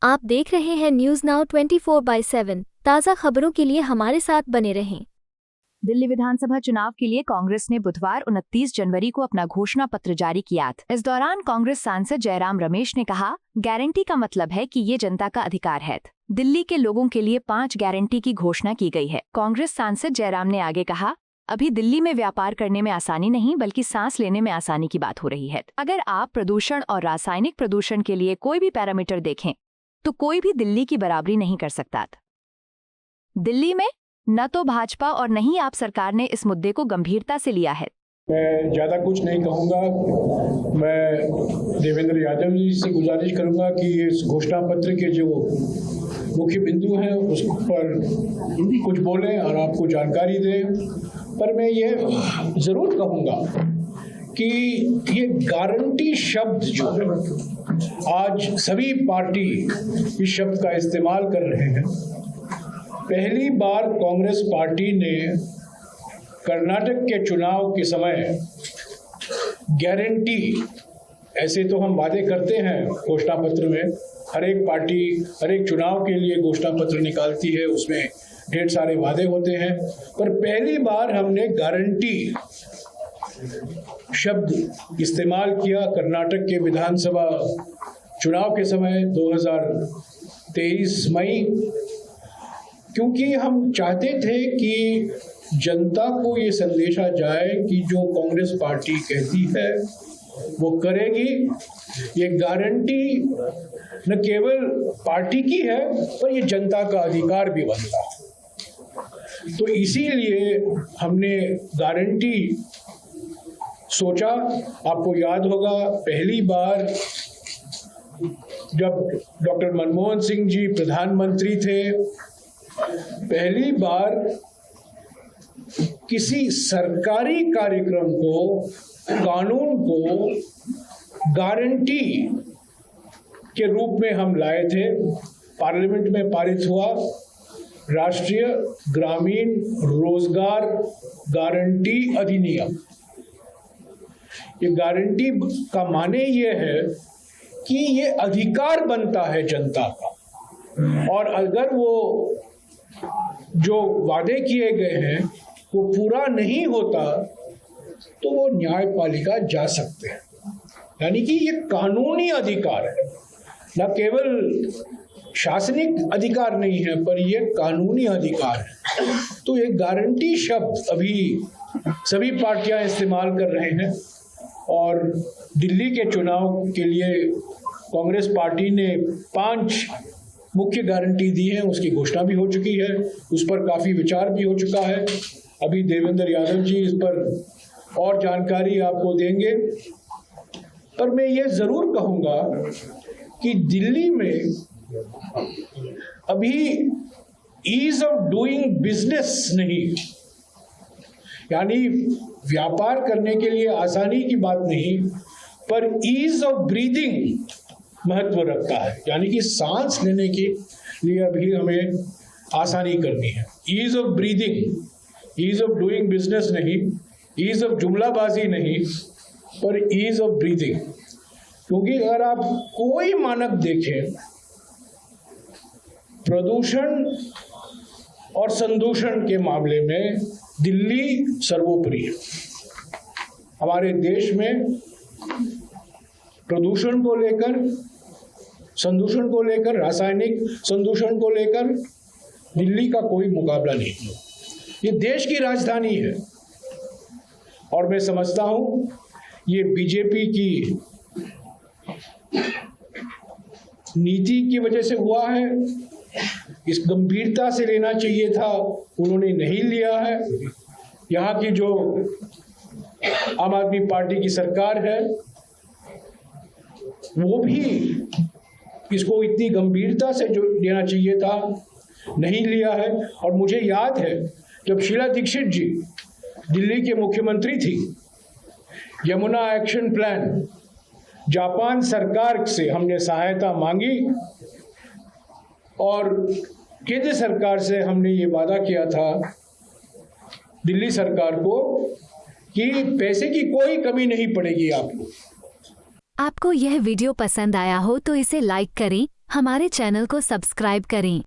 आप देख रहे हैं न्यूज नाउ 24/7 ताज़ा खबरों के लिए हमारे साथ बने रहें। दिल्ली विधानसभा चुनाव के लिए कांग्रेस ने बुधवार 29 जनवरी को अपना घोषणा पत्र जारी किया था। इस दौरान कांग्रेस सांसद जयराम रमेश ने कहा, गारंटी का मतलब है कि ये जनता का अधिकार है। दिल्ली के लोगों के लिए 5 गारंटी की घोषणा की गई है। कांग्रेस सांसद जयराम ने आगे कहा, अभी दिल्ली में व्यापार करने में आसानी नहीं बल्कि सांस लेने में आसानी की बात हो रही है। अगर आप प्रदूषण और रासायनिक प्रदूषण के लिए कोई भी पैरामीटर देखें तो कोई भी दिल्ली की बराबरी नहीं कर सकता। दिल्ली में न तो भाजपा और न ही आप सरकार ने इस मुद्दे को गंभीरता से लिया है। मैं ज़्यादा कुछ नहीं कहूँगा। मैं देवेंद्र यादव जी से गुजारिश करूँगा कि इस घोषणा पत्र के जो मुख्य बिंदु हैं उस पर कुछ बोलें और आपको जानकारी दें। पर मैं ये ज़रूर कहूँगा कि ये गारंटी शब्द जो आज सभी पार्टी इस शब्द का इस्तेमाल कर रहे हैं, पहली बार कांग्रेस पार्टी ने कर्नाटक के चुनाव के समय गारंटी, ऐसे तो हम वादे करते हैं घोषणा पत्र में, हर एक पार्टी हर एक चुनाव के लिए घोषणा पत्र निकालती है, उसमें ढेर सारे वादे होते हैं, पर पहली बार हमने गारंटी शब्द इस्तेमाल किया कर्नाटक के विधानसभा चुनाव के समय 2023 मई, क्योंकि हम चाहते थे कि जनता को ये संदेशा जाए कि जो कांग्रेस पार्टी कहती है वो करेगी। ये गारंटी न केवल पार्टी की है पर ये जनता का अधिकार भी बनता है। तो इसीलिए हमने गारंटी सोचा। आपको याद होगा पहली बार जब डॉक्टर मनमोहन सिंह जी प्रधानमंत्री थे, पहली बार किसी सरकारी कार्यक्रम को, कानून को गारंटी के रूप में हम लाए थे। पार्लियामेंट में पारित हुआ राष्ट्रीय ग्रामीण रोजगार गारंटी अधिनियम। ये गारंटी का माने ये है कि ये अधिकार बनता है जनता का, और अगर वो जो वादे किए गए हैं वो पूरा नहीं होता तो वो न्यायपालिका जा सकते हैं। यानी कि ये कानूनी अधिकार है, न केवल शासनिक अधिकार नहीं है पर ये कानूनी अधिकार है। तो ये गारंटी शब्द अभी सभी पार्टियां इस्तेमाल कर रहे हैं, और दिल्ली के चुनाव के लिए कांग्रेस पार्टी ने 5 मुख्य गारंटी दी है, उसकी घोषणा भी हो चुकी है, उस पर काफ़ी विचार भी हो चुका है। अभी देवेंद्र यादव जी इस पर और जानकारी आपको देंगे। पर मैं ये ज़रूर कहूँगा कि दिल्ली में अभी ईज ऑफ डूइंग बिजनेस नहीं, यानी व्यापार करने के लिए आसानी की बात नहीं, पर ईज ऑफ ब्रीदिंग महत्व रखता है। यानी कि सांस लेने के लिए अभी हमें आसानी करनी है। Ease of breathing, ease of doing business नहीं, ईज ऑफ जुमलाबाजी नहीं, पर ईज ऑफ ब्रीदिंग। क्योंकि अगर आप कोई मानक देखें, प्रदूषण और संदूषण के मामले में दिल्ली सर्वोपरि है। हमारे देश में प्रदूषण को लेकर, संदूषण को लेकर, रासायनिक संदूषण को लेकर दिल्ली का कोई मुकाबला नहीं है। ये देश की राजधानी है, और मैं समझता हूं ये बीजेपी की नीति की वजह से हुआ है। इस गंभीरता से लेना चाहिए था, उन्होंने नहीं लिया है। यहाँ की जो आम आदमी पार्टी की सरकार है वो भी इसको इतनी गंभीरता से जो लेना चाहिए था नहीं लिया है। और मुझे याद है जब शीला दीक्षित जी दिल्ली के मुख्यमंत्री थी, यमुना एक्शन प्लान, जापान सरकार से हमने सहायता मांगी और केंद्र सरकार से हमने ये वादा किया था दिल्ली सरकार को कि पैसे की कोई कमी नहीं पड़ेगी आपको। आपको यह वीडियो पसंद आया हो तो इसे लाइक करें, हमारे चैनल को सब्सक्राइब करें